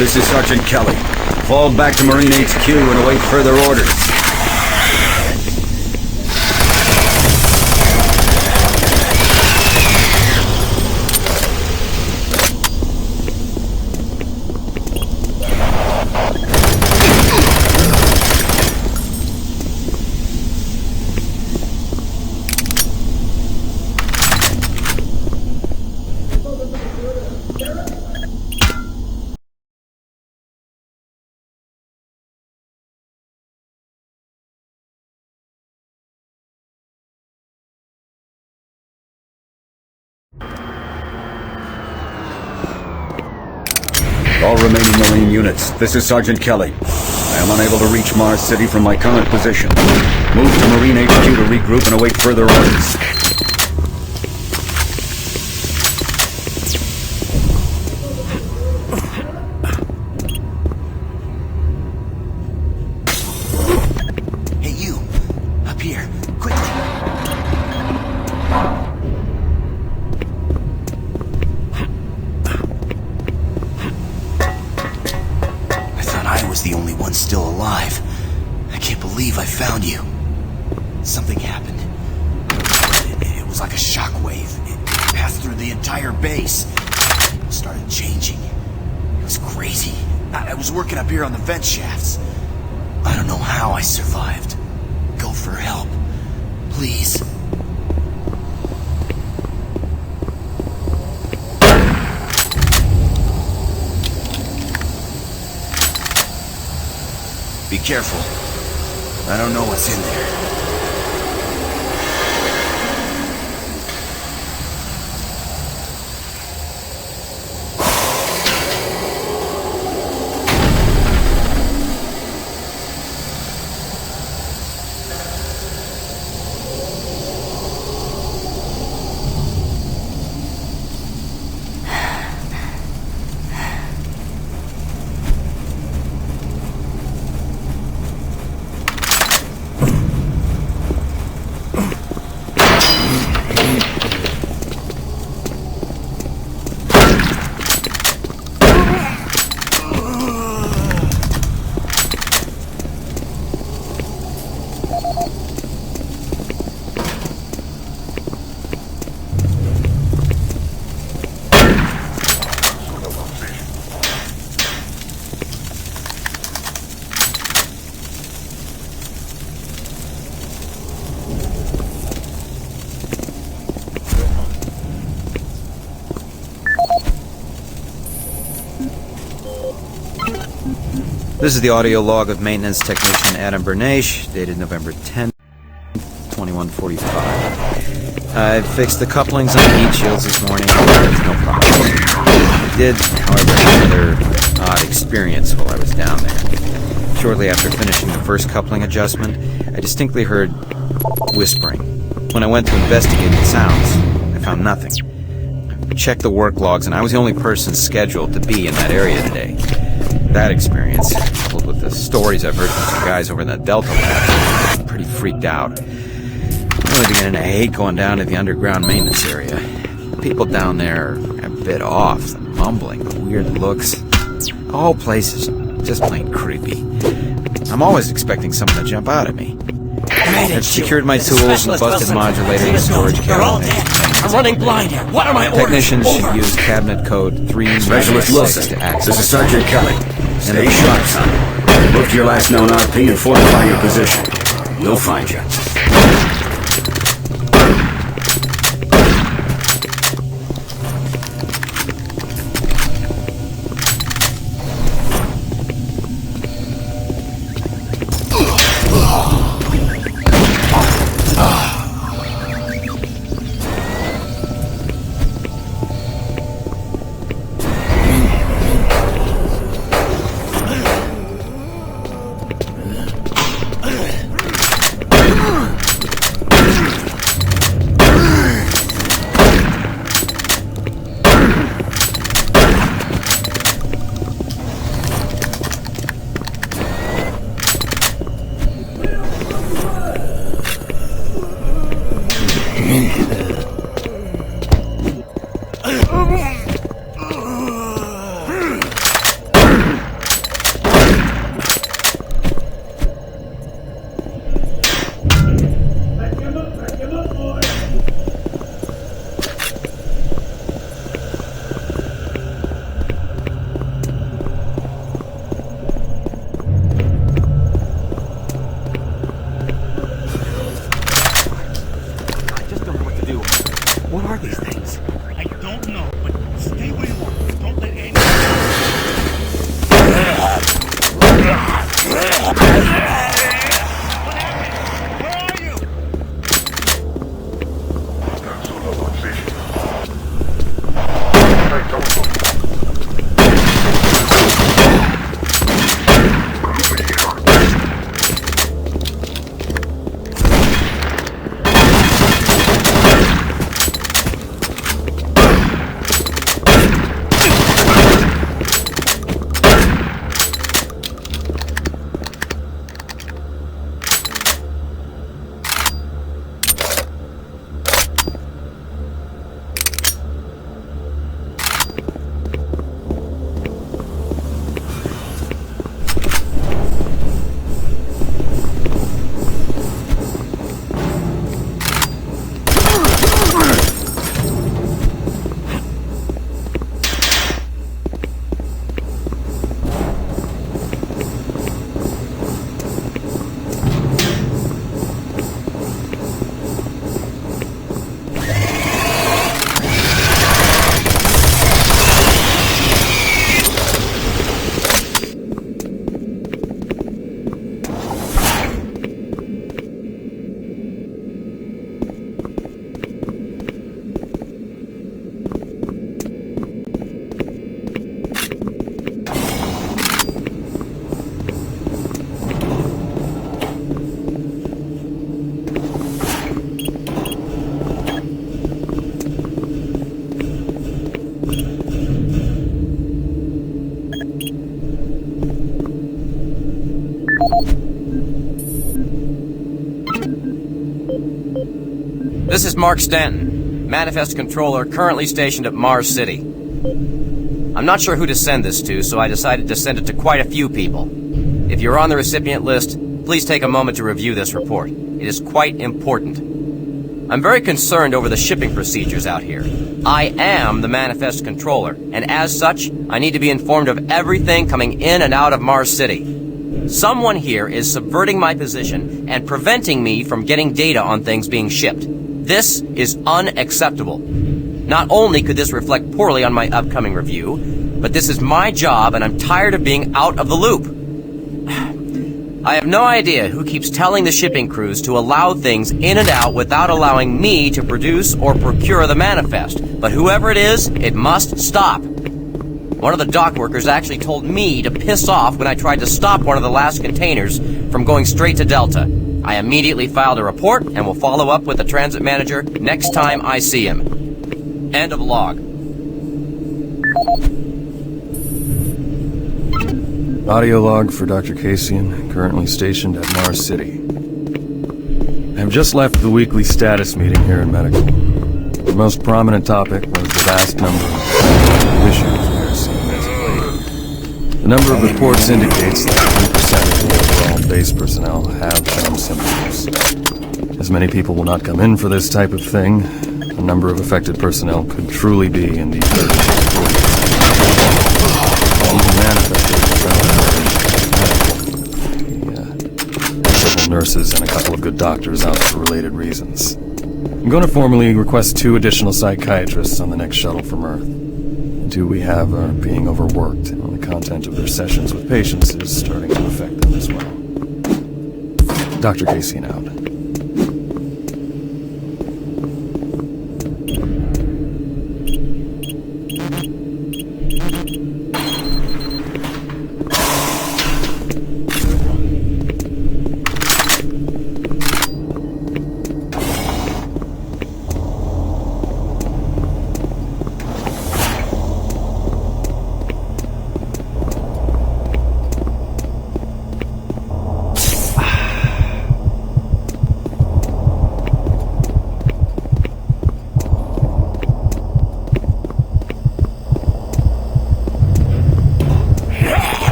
This is Sergeant Kelly. Fall back to Marine HQ and await further orders. All remaining Marine units, this is Sergeant Kelly. I am unable to reach Mars City from my current position. Move to Marine HQ to regroup and await further orders. Hey you, up here, quickly. I was the only one still alive. I can't believe I found you. Something happened. It was like a shockwave. It passed through the entire base. It started changing. It was crazy. I was working up here on the vent shafts. I don't know how I survived. Go for help. Please. Be careful. I don't know what's in there. This is the audio log of maintenance technician Adam Bernache, dated November 10, 21:45. I fixed the couplings on the heat shields this morning. No problem. I did, however, have another odd experience while I was down there. Shortly after finishing the first coupling adjustment, I distinctly heard whispering. When I went to investigate the sounds, I found nothing. I checked the work logs, and I was the only person scheduled to be in that area today. That experience, coupled with the stories I've heard from some guys over in the Delta lab, I'm pretty freaked out. I'm really beginning to hate going down to the underground maintenance area. People down there are a bit off, the mumbling, the weird looks. The whole place is just plain creepy. I'm always expecting someone to jump out at me. I've secured my tools and busted modulator in the storage cabinet. I'm running blind here. What are my orders? Technicians should use cabinet code 3 Specialist Wilson, to access. this is Sergeant Kelly. Stay sharp, son. Look to your last known RP and fortify your position. We'll find you. This is Mark Stanton, Manifest Controller currently stationed at Mars City. I'm not sure who to send this to, so I decided to send it to quite a few people. If you're on the recipient list, please take a moment to review this report. It is quite important. I'm very concerned over the shipping procedures out here. I am the Manifest Controller, and as such, I need to be informed of everything coming in and out of Mars City. Someone here is subverting my position and preventing me from getting data on things being shipped. This is unacceptable. Not only could this reflect poorly on my upcoming review, but this is my job and I'm tired of being out of the loop. I have no idea who keeps telling the shipping crews to allow things in and out without allowing me to produce or procure the manifest, but whoever it is, it must stop. One of the dock workers actually told me to piss off when I tried to stop one of the last containers from going straight to Delta. I immediately filed a report and will follow up with the transit manager next time I see him. End of log. Audio log for Dr. Kasian, currently stationed at Mars City. I have just left the weekly status meeting here in medical. The most prominent topic was the vast number of issues we are seeing as of late. The number of reports indicates that 10% of the overall base personnel have shown symptoms. As many people will not come in for this type of thing, the number of affected personnel could truly be in the 30 to 40%. Even manifested several nurses and a couple of good doctors out for related reasons. I'm going to formally request 2 additional psychiatrists on the next shuttle from Earth. The 2 we have are being overworked, and the content of their sessions with patients is starting to affect them as well. Dr. Kasian out.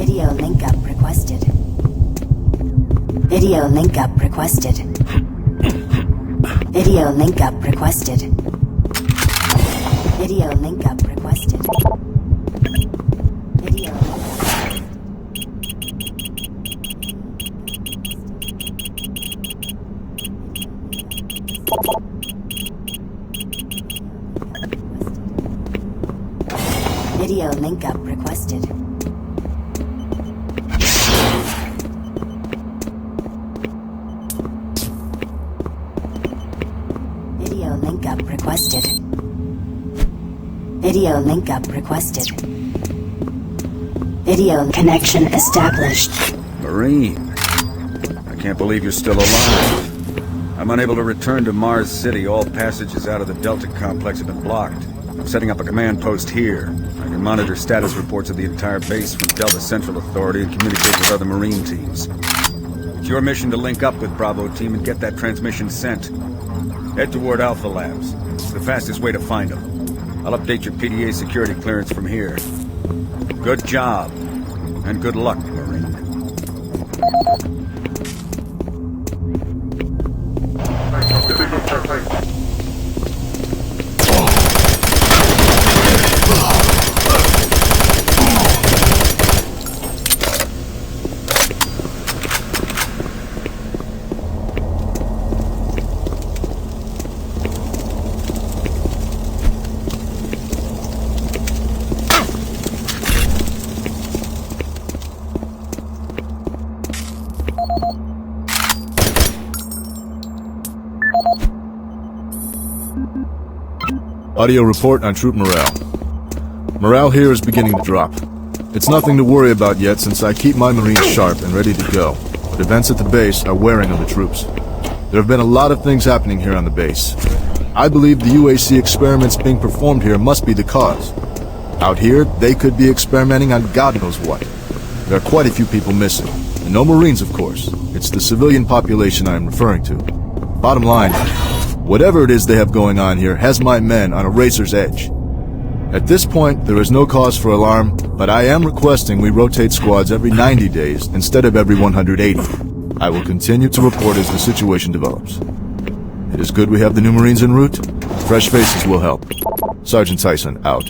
Video link up requested. Video link up requested. Video link up requested. Video link up. Video link up requested. Video link up requested. Video link up requested. Video connection established. Marine, I can't believe you're still alive. I'm unable to return to Mars City. All passages out of the Delta complex have been blocked. I'm setting up a command post here. I can monitor status reports of the entire base from Delta Central Authority and communicate with other Marine teams. It's your mission to link up with Bravo Team and get that transmission sent. Head toward Alpha Labs. It's the fastest way to find them. I'll update your PDA security clearance from here. Good job, and good luck, Marine. Audio report on troop morale. Morale here is beginning to drop. It's nothing to worry about yet since I keep my Marines sharp and ready to go, but events at the base are wearing on the troops. There have been a lot of things happening here on the base. I believe the UAC experiments being performed here must be the cause. Out here, they could be experimenting on God knows what. There are quite a few people missing. And no Marines, of course. It's the civilian population I am referring to. Bottom line, whatever it is they have going on here has my men on a razor's edge. At this point, there is no cause for alarm, but I am requesting we rotate squads every 90 days instead of every 180. I will continue to report as the situation develops. It is good we have the new Marines en route. Fresh faces will help. Sergeant Tyson, out.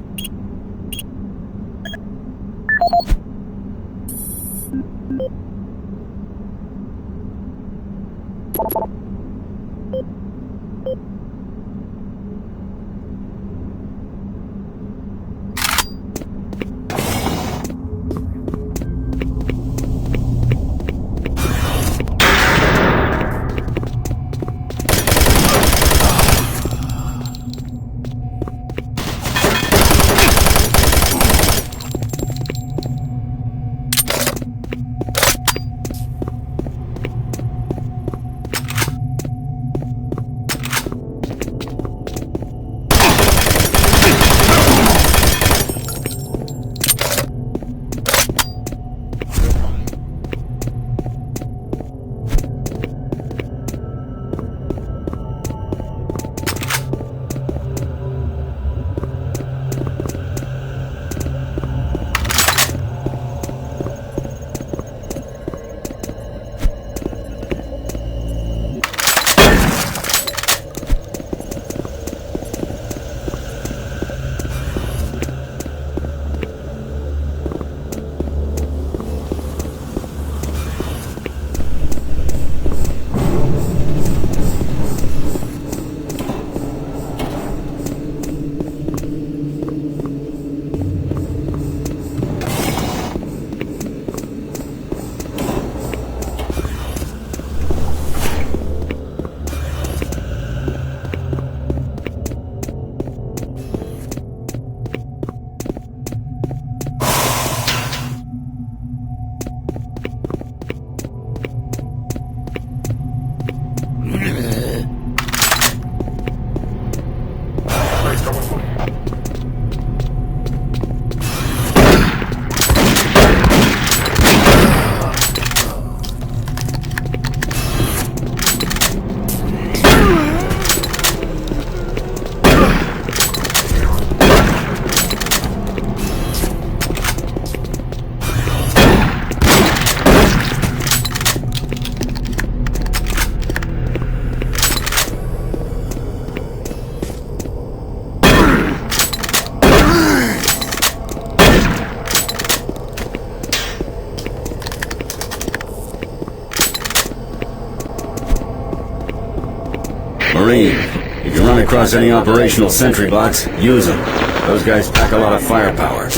Marine, if you run across any operational sentry bots, use them. Those guys pack a lot of firepower.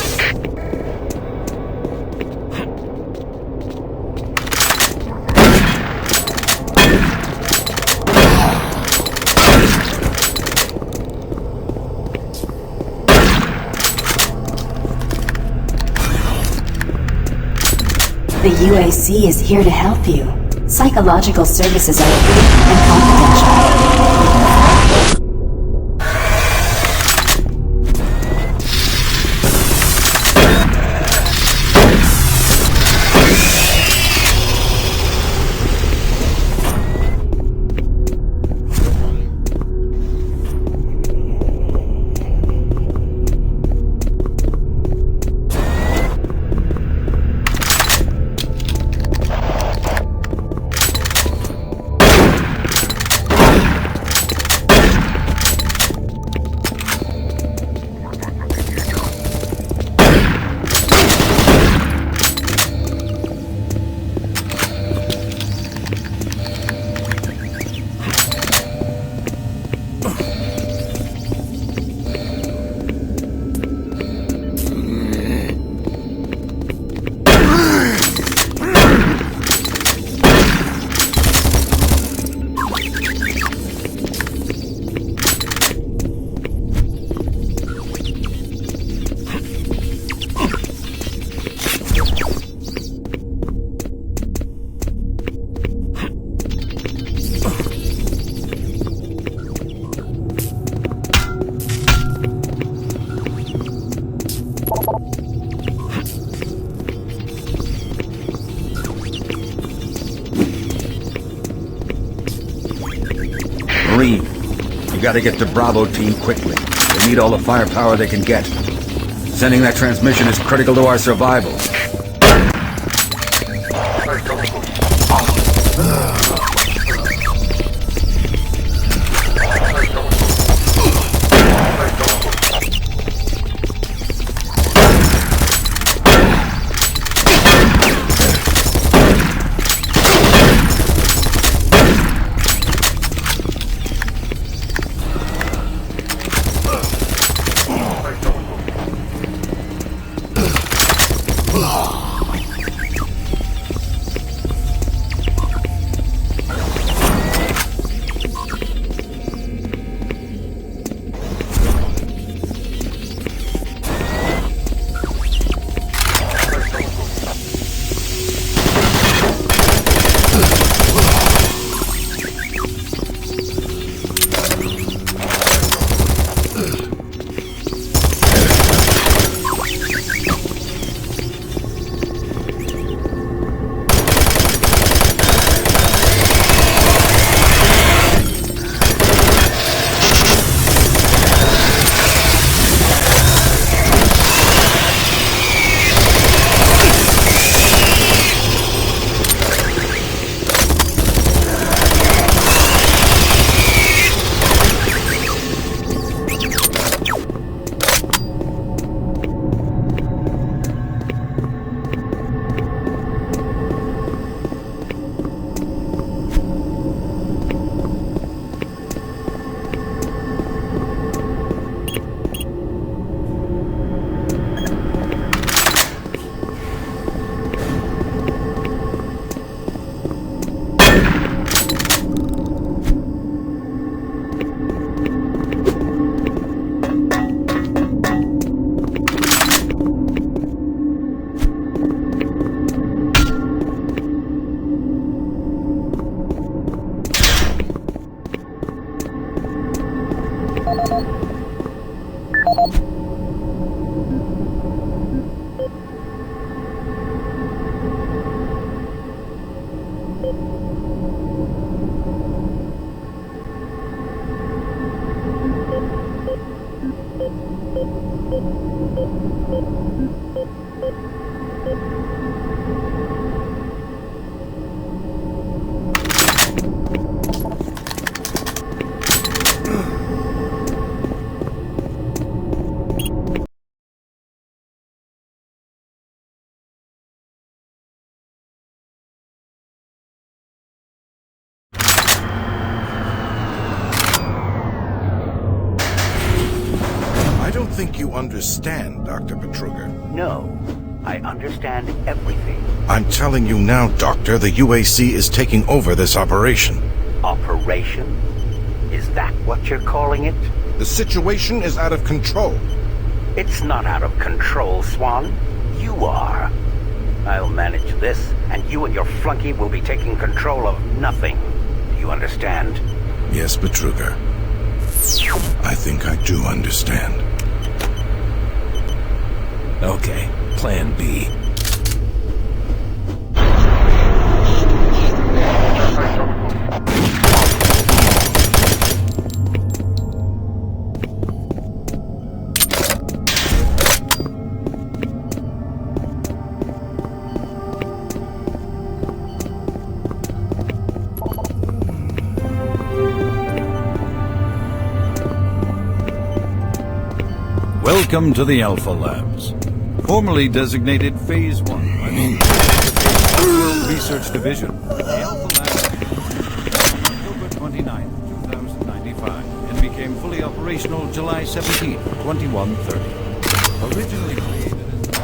The UAC is here to help you. Psychological services are free and confidential. lead. You gotta get to Bravo team quickly. They need all the firepower they can get. Sending that transmission is critical to our survival. I don't think you understand, Dr. Betruger. No, I understand everything. I'm telling you now, Doctor, the UAC is taking over this operation. Operation? Is that what you're calling it? The situation is out of control. It's not out of control, Swan. You are. I'll manage this, and you and your flunky will be taking control of nothing. Do you understand? Yes, Betruger. I think I do understand. Okay, Plan B. Welcome to the Alpha Labs, formerly designated Phase 1 by the World Research Division. The Alpha Labs October 29, 2095, and became fully operational July 17, 2130. Originally created as...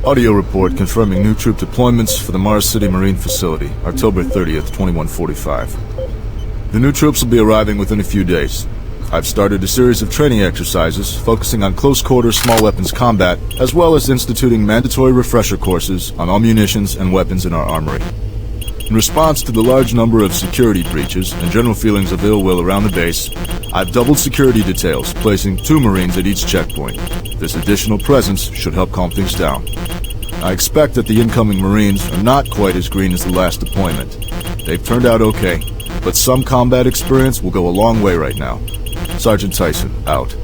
Audio report confirming new troop deployments for the Mars City Marine Facility, October 30th, 2145. The new troops will be arriving within a few days. I've started a series of training exercises focusing on close-quarter small weapons combat, as well as instituting mandatory refresher courses on all munitions and weapons in our armory. In response to the large number of security breaches and general feelings of ill will around the base, I've doubled security details, placing 2 Marines at each checkpoint. This additional presence should help calm things down. I expect that the incoming Marines are not quite as green as the last deployment. They've turned out okay, but some combat experience will go a long way right now. Sergeant Tyson, out.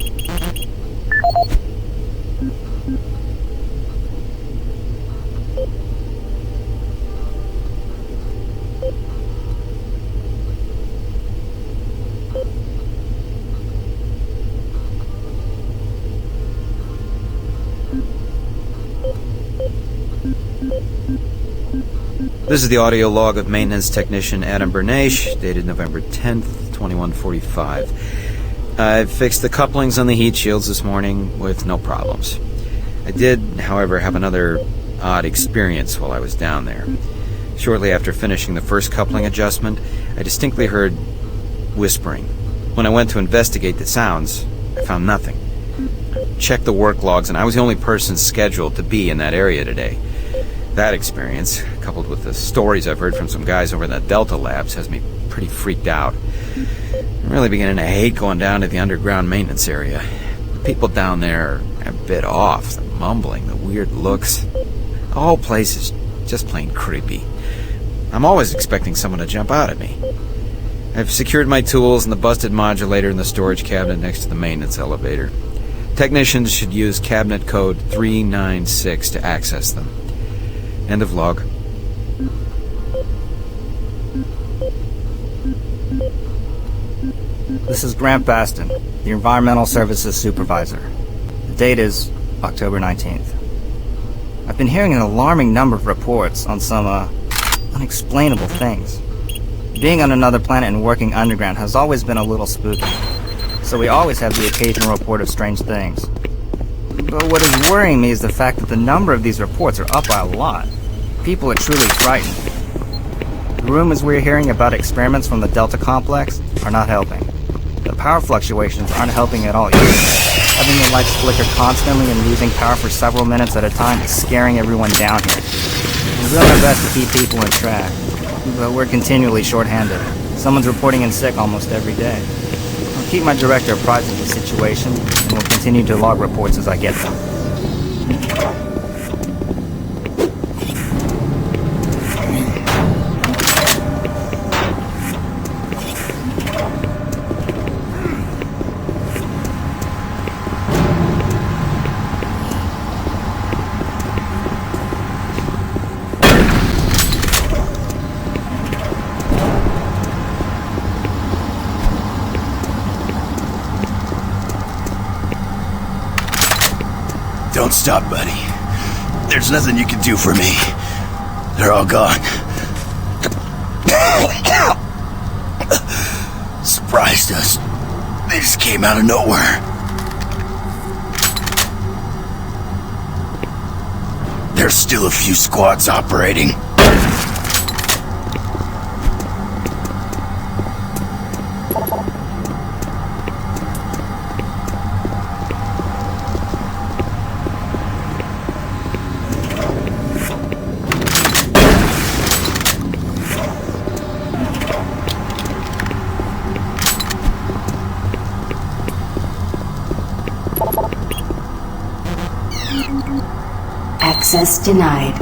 This is the audio log of maintenance technician Adam Bernache, dated November 10th, 2145. I fixed the couplings on the heat shields this morning with no problems. I did, however, have another odd experience while I was down there. Shortly after finishing the first coupling adjustment, I distinctly heard whispering. When I went to investigate the sounds, I found nothing. I checked the work logs, and I was the only person scheduled to be in that area today. That experience, coupled with the stories I've heard from some guys over in the Delta Labs, has me pretty freaked out. I'm really beginning to hate going down to the underground maintenance area. The people down there are a bit off, the mumbling, the weird looks. The whole place is just plain creepy. I'm always expecting someone to jump out at me. I've secured my tools and the busted modulator in the storage cabinet next to the maintenance elevator. Technicians should use cabinet code 396 to access them. End of log. This is Grant Baston, the Environmental Services Supervisor. The date is October 19th. I've been hearing an alarming number of reports on some, unexplainable things. Being on another planet and working underground has always been a little spooky, so we always have the occasional report of strange things. But what is worrying me is the fact that the number of these reports are up by a lot. People are truly frightened. The rumors we're hearing about experiments from the Delta Complex are not helping. The power fluctuations aren't helping at all either. Having the lights flicker constantly and losing power for several minutes at a time is scaring everyone down here. We're doing our best to keep people in track, but we're continually short-handed. Someone's reporting in sick almost every day. I'll keep my director apprised of the situation, and will continue to log reports as I get them. Don't stop, buddy. There's nothing you can do for me. They're all gone. Surprised us. They just came out of nowhere. There's still a few squads operating. Access denied.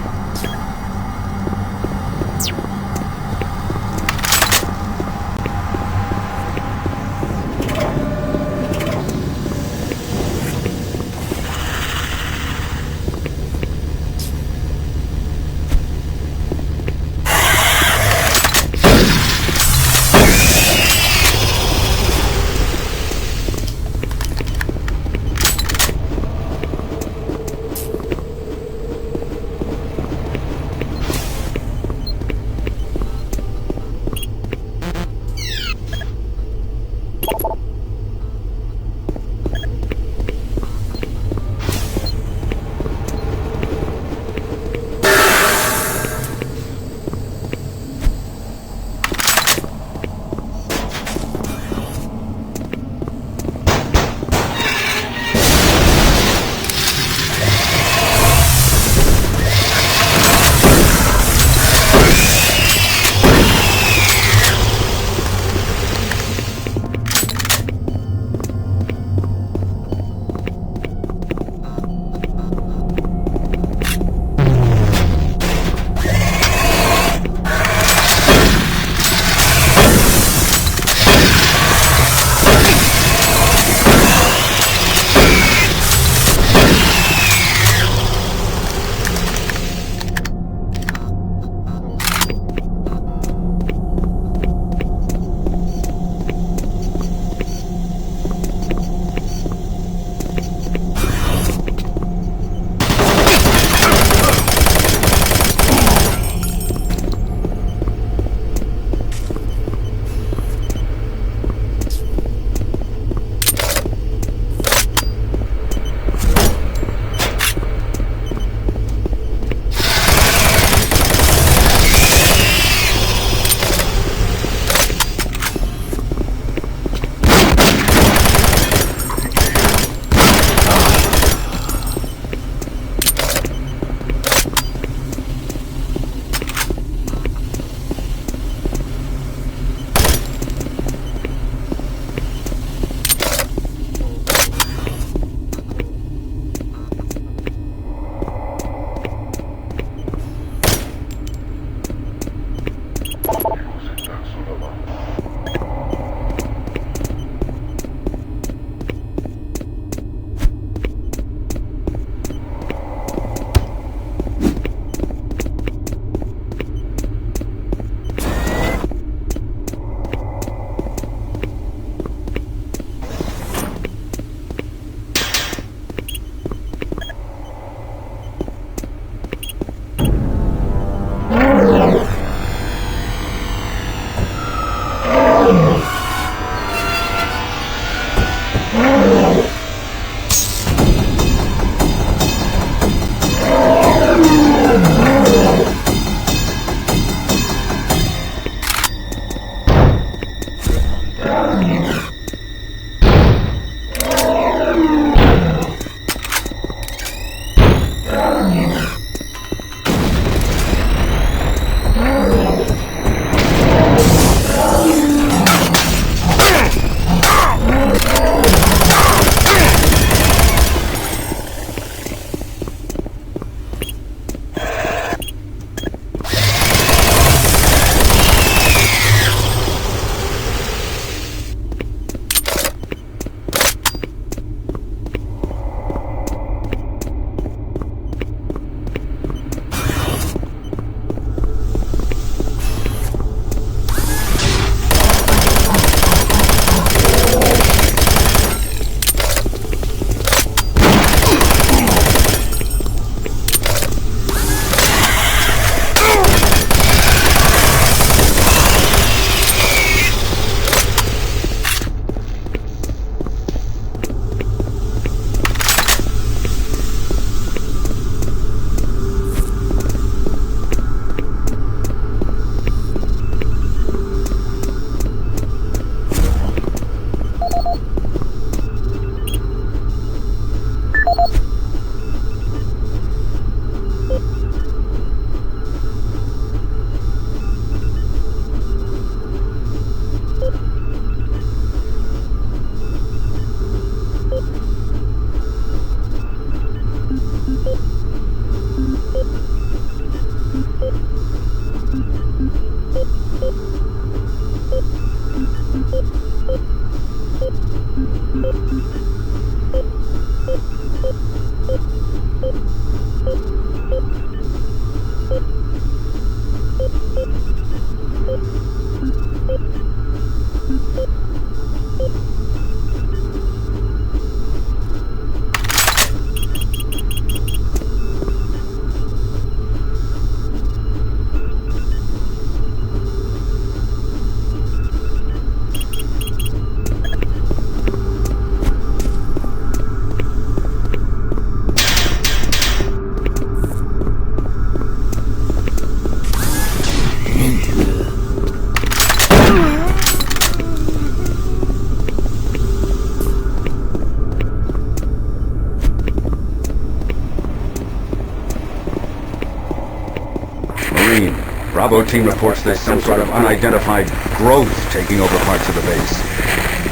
Bravo team reports there's some sort of unidentified growth taking over parts of the base.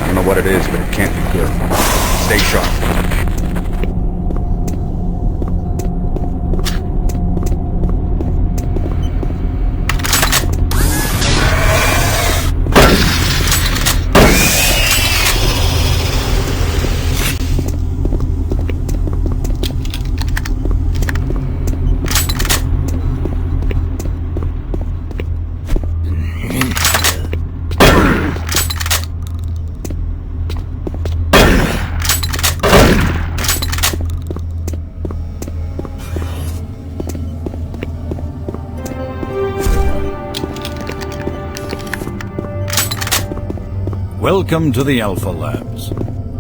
I don't know what it is, but it can't be good. Stay sharp. Welcome to the Alpha Labs.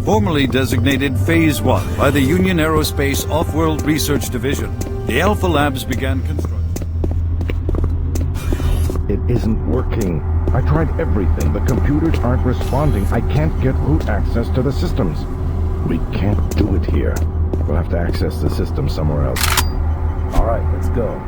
Formerly designated Phase 1 by the Union Aerospace Off-World Research Division, the Alpha Labs began construction. It isn't working. I tried everything. The computers aren't responding. I can't get root access to the systems. We can't do it here. We'll have to access the system somewhere else. All right, let's go.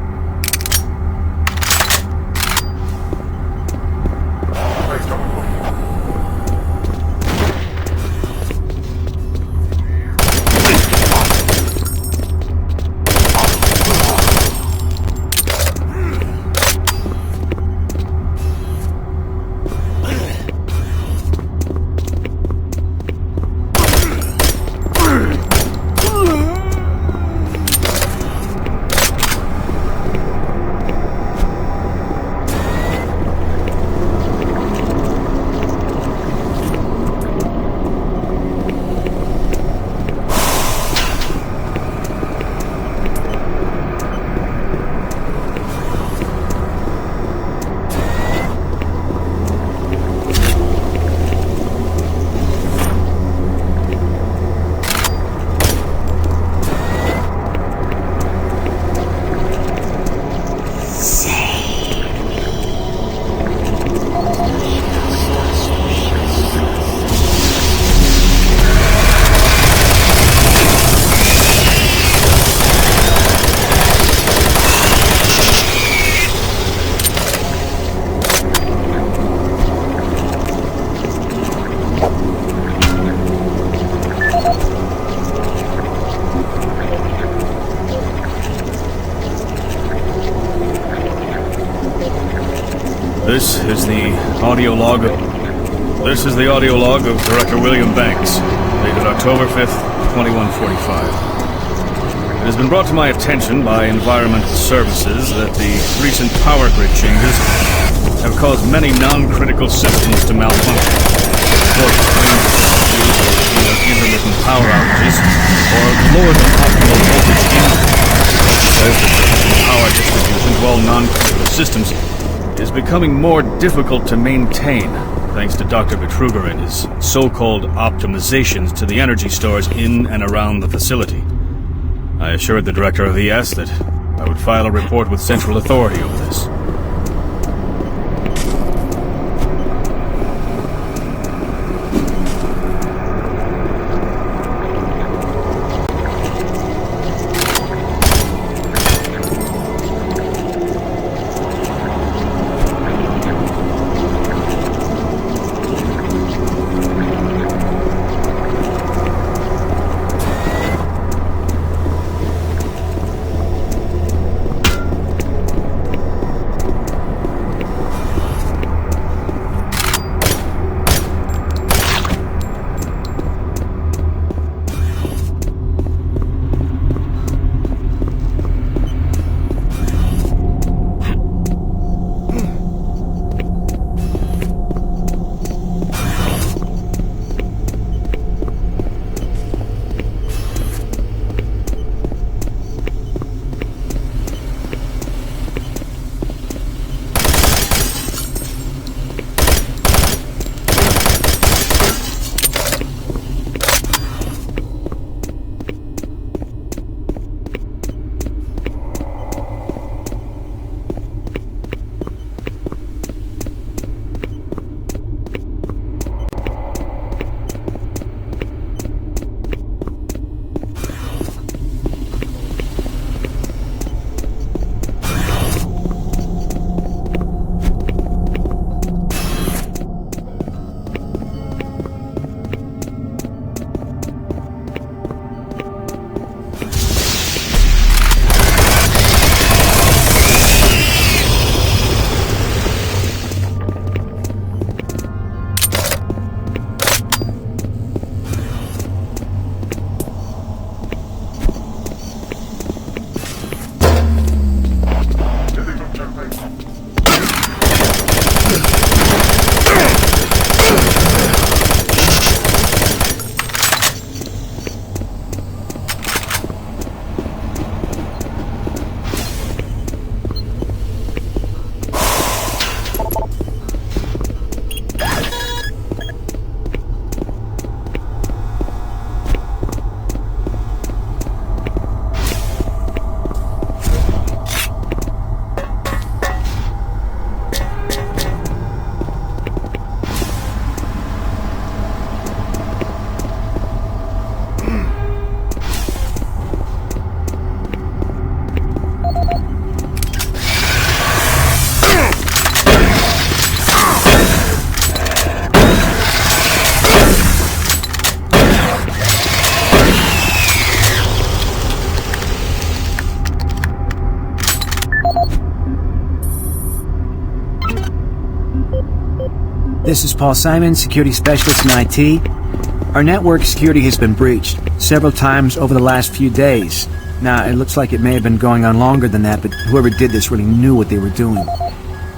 This is the audio log of Director William Banks, dated October 5th, 2145. It has been brought to my attention by Environmental Services that the recent power grid changes have caused many non-critical systems to malfunction. Either intermittent power outages or lower than optimal voltage increase. Says that the power distribution to all non-critical systems is becoming more difficult to maintain, thanks to Dr. Betruger and his so-called optimizations to the energy stores in and around the facility. I assured the director of ES that I would file a report with central authority over this. This is Paul Simon, Security Specialist in IT. Our network security has been breached several times over the last few days. Now, it looks like it may have been going on longer than that, but whoever did this really knew what they were doing.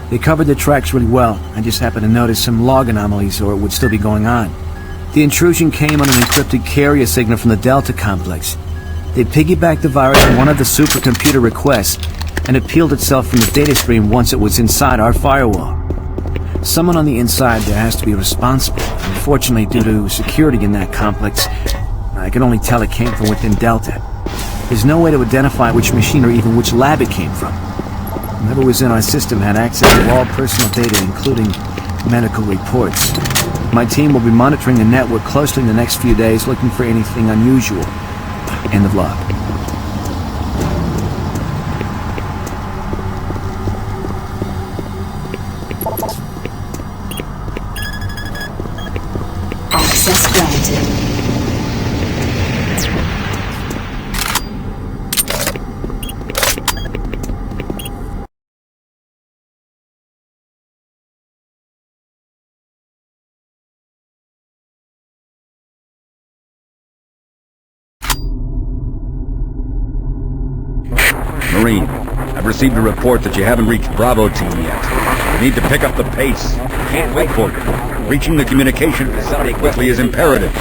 They covered the tracks really well. I just happened to notice some log anomalies, or it would still be going on. The intrusion came on an encrypted carrier signal from the Delta complex. They piggybacked the virus from one of the supercomputer requests and it peeled itself from the data stream once it was inside our firewall. Someone on the inside there has to be responsible. Unfortunately, due to security in that complex, I can only tell it came from within Delta. There's no way to identify which machine or even which lab it came from. Whoever was in our system had access to all personal data, including medical reports. My team will be monitoring the network closely in the next few days, looking for anything unusual. End of log. Access granted. Marine, I've received a report that you haven't reached Bravo Team yet. You need to pick up the pace. Can't wait for you. Reaching the communication facility quickly is imperative.